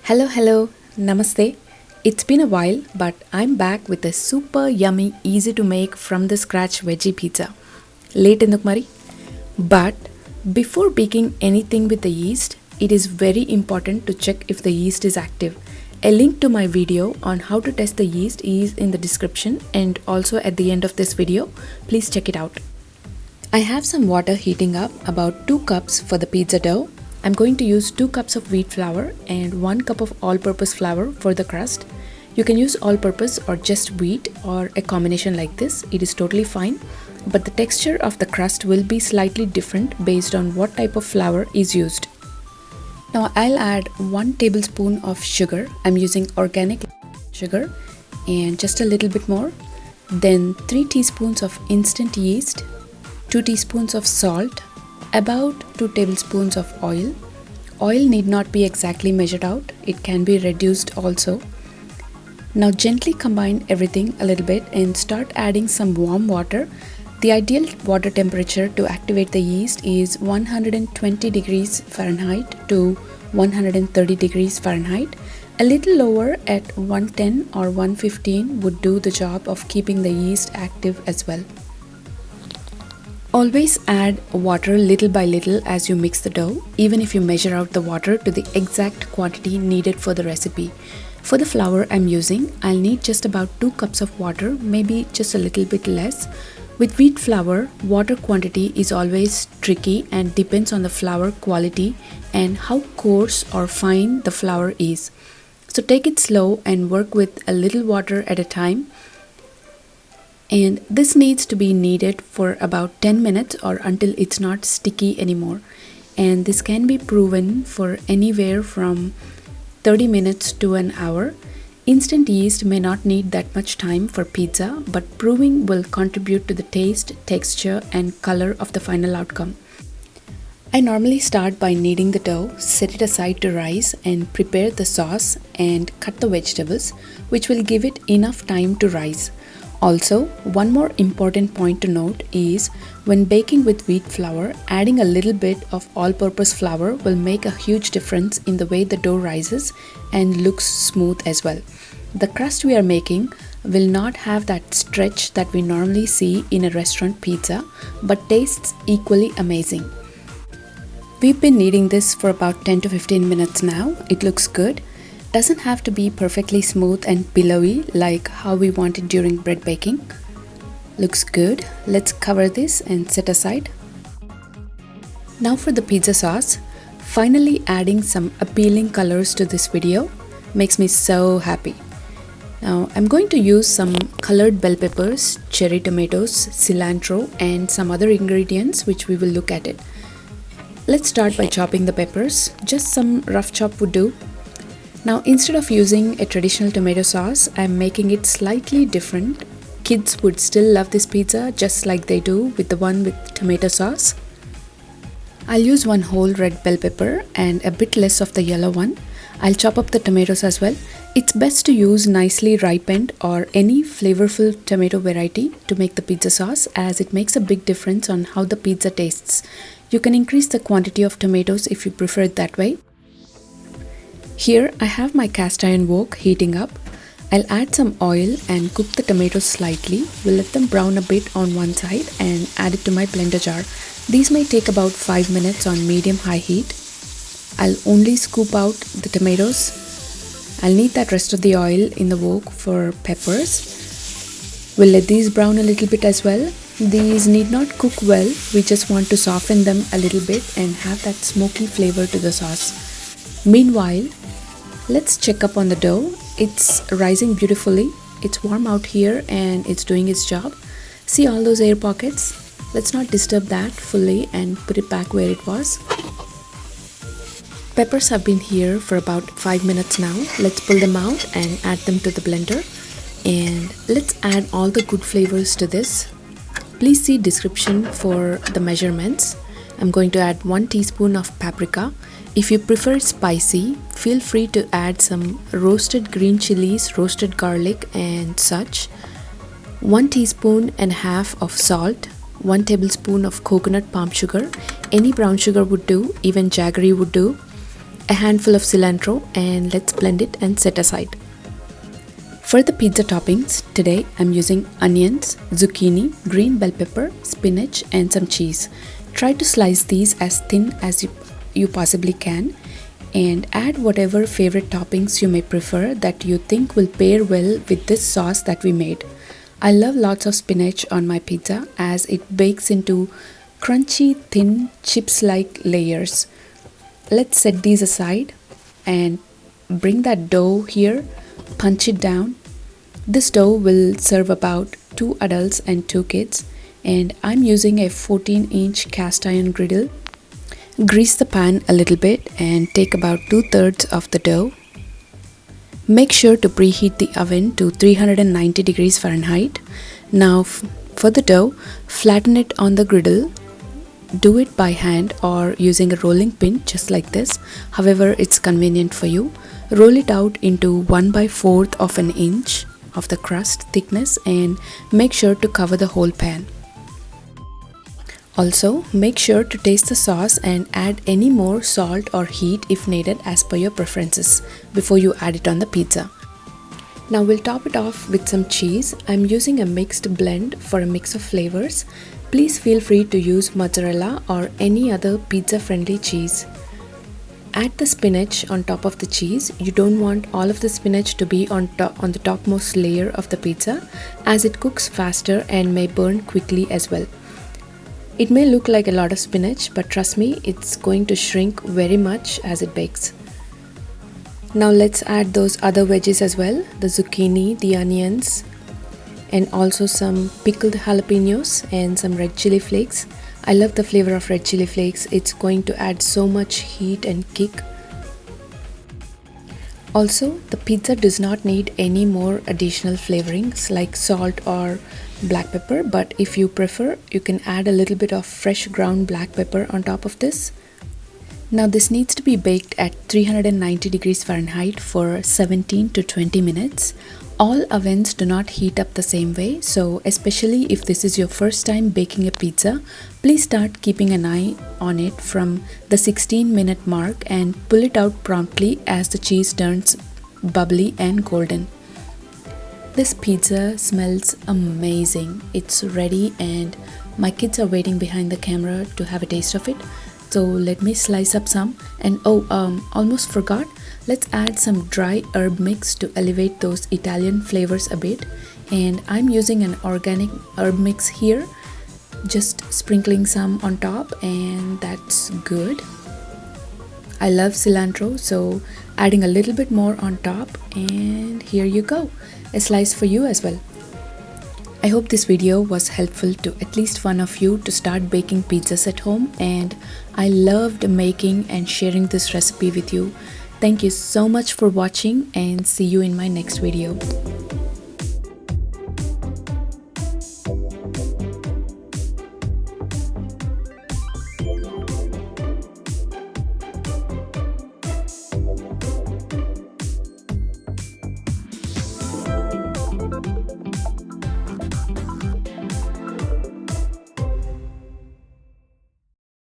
Hello, namaste. It's been a while, but I'm back with a super yummy, easy to make from the scratch veggie pizza. Late in the mari? But before baking anything with the yeast, it is very important to check if the yeast is active. A link to my video on how to test the yeast is in the description and also at the end of this video. Please check it out. I have some water heating up, about 2 cups for the pizza dough. I'm going to use 2 cups of wheat flour and 1 cup of all-purpose flour for the crust. You can use all-purpose or just wheat or a combination like this. It is totally fine, but the texture of the crust will be slightly different based on what type of flour is used. Now I'll add 1 tablespoon of sugar. I'm using organic sugar and just a little bit more. Then 3 teaspoons of instant yeast, 2 teaspoons of salt, about 2 tablespoons of oil. Oil need not be exactly measured out, it can be reduced also. Now gently combine everything a little bit and start adding some warm water. The ideal water temperature to activate the yeast is 120 degrees Fahrenheit to 130 degrees Fahrenheit. A little lower at 110 or 115 would do the job of keeping the yeast active as well. Always add water little by little as you mix the dough, even if you measure out the water to the exact quantity needed for the recipe. For the flour I'm using, I'll need just about 2 cups of water, maybe just a little bit less. With wheat flour, water quantity is always tricky and depends on the flour quality and how coarse or fine the flour is. So take it slow and work with a little water at a time. And this needs to be kneaded for about 10 minutes or until it's not sticky anymore. And this can be proven for anywhere from 30 minutes to an hour. Instant yeast may not need that much time for pizza, but proving will contribute to the taste, texture, and color of the final outcome. I normally start by kneading the dough, set it aside to rise, and prepare the sauce and cut the vegetables, which will give it enough time to rise. Also, one more important point to note is when baking with wheat flour, adding a little bit of all-purpose flour will make a huge difference in the way the dough rises and looks smooth as well. The crust we are making will not have that stretch that we normally see in a restaurant pizza, but tastes equally amazing. We've been kneading this for about 10 to 15 minutes now. It looks good. Doesn't have to be perfectly smooth and billowy like how we want it during bread baking. Looks good. Let's cover this and set aside. Now for the pizza sauce. Finally adding some appealing colors to this video makes me so happy. Now I'm going to use some colored bell peppers, cherry tomatoes, cilantro, and some other ingredients which we will look at it. Let's start by chopping the peppers. Just some rough chop would do. Now instead of using a traditional tomato sauce, I'm making it slightly different. Kids would still love this pizza just like they do with the one with tomato sauce. I'll use 1 whole red bell pepper and a bit less of the yellow one. I'll chop up the tomatoes as well. It's best to use nicely ripened or any flavorful tomato variety to make the pizza sauce, as it makes a big difference on how the pizza tastes. You can increase the quantity of tomatoes if you prefer it that way. Here I have my cast iron wok heating up. I'll add some oil and cook the tomatoes slightly. We'll let them brown a bit on one side and add it to my blender jar. These may take about 5 minutes on medium-high heat. I'll only scoop out the tomatoes. I'll need that rest of the oil in the wok for peppers. We'll let these brown a little bit as well. These need not cook well. We just want to soften them a little bit and have that smoky flavor to the sauce. Meanwhile, let's check up on the dough. It's rising beautifully. It's warm out here and it's doing its job. See all those air pockets? Let's not disturb that fully and put it back where it was. Peppers have been here for about 5 minutes now. Let's pull them out and add them to the blender. And let's add all the good flavors to this. Please see description for the measurements. I'm going to add 1 teaspoon of paprika. If you prefer spicy, feel free to add some roasted green chilies, roasted garlic and such. 1 teaspoon and a half of salt, 1 tablespoon of coconut palm sugar. Any brown sugar would do, even jaggery would do. a handful of cilantro, and let's blend it and set aside. For the pizza toppings, today I'm using onions, zucchini, green bell pepper, spinach and some cheese. Try to slice these as thin as you possibly can, and add whatever favorite toppings you may prefer that you think will pair well with this sauce that we made. I love lots of spinach on my pizza as it bakes into crunchy, thin, chips-like layers. Let's set these aside and bring that dough here, punch it down. This dough will serve about 2 adults and 2 kids, and I'm using a 14-inch cast iron griddle. Grease the pan a little bit and take about 2/3 of the dough. Make sure to preheat the oven to 390 degrees Fahrenheit. Now for the dough, flatten it on the griddle. Do it by hand or using a rolling pin just like this, however it's convenient for you. Roll it out into 1/4 of an inch of the crust thickness and make sure to cover the whole pan. Also, make sure to taste the sauce and add any more salt or heat if needed as per your preferences before you add it on the pizza. Now we'll top it off with some cheese. I'm using a mixed blend for a mix of flavors. Please feel free to use mozzarella or any other pizza-friendly cheese. Add the spinach on top of the cheese. You don't want all of the spinach to be on the topmost layer of the pizza as it cooks faster and may burn quickly as well. It may look like a lot of spinach, but trust me, it's going to shrink very much as it bakes. Now let's add those other veggies as well, the zucchini, the onions, and also some pickled jalapenos and some red chili flakes. I love the flavor of red chili flakes. It's going to add so much heat and kick. Also, the pizza does not need any more additional flavorings like salt or black pepper, but if you prefer, you can add a little bit of fresh ground black pepper on top of this. Now this needs to be baked at 390 degrees Fahrenheit for 17 to 20 minutes. All ovens do not heat up the same way, so especially if this is your first time baking a pizza, please start keeping an eye on it from the 16-minute mark and pull it out promptly as the cheese turns bubbly and golden. This pizza smells amazing. It's ready and my kids are waiting behind the camera to have a taste of it. So let me slice up some, and almost forgot, let's add some dry herb mix to elevate those Italian flavors a bit. And I'm using an organic herb mix here, just sprinkling some on top, and that's good. I love cilantro, so adding a little bit more on top, and here you go, a slice for you as well. I hope this video was helpful to at least one of you to start baking pizzas at home, and I loved making and sharing this recipe with you. Thank you so much for watching and see you in my next video.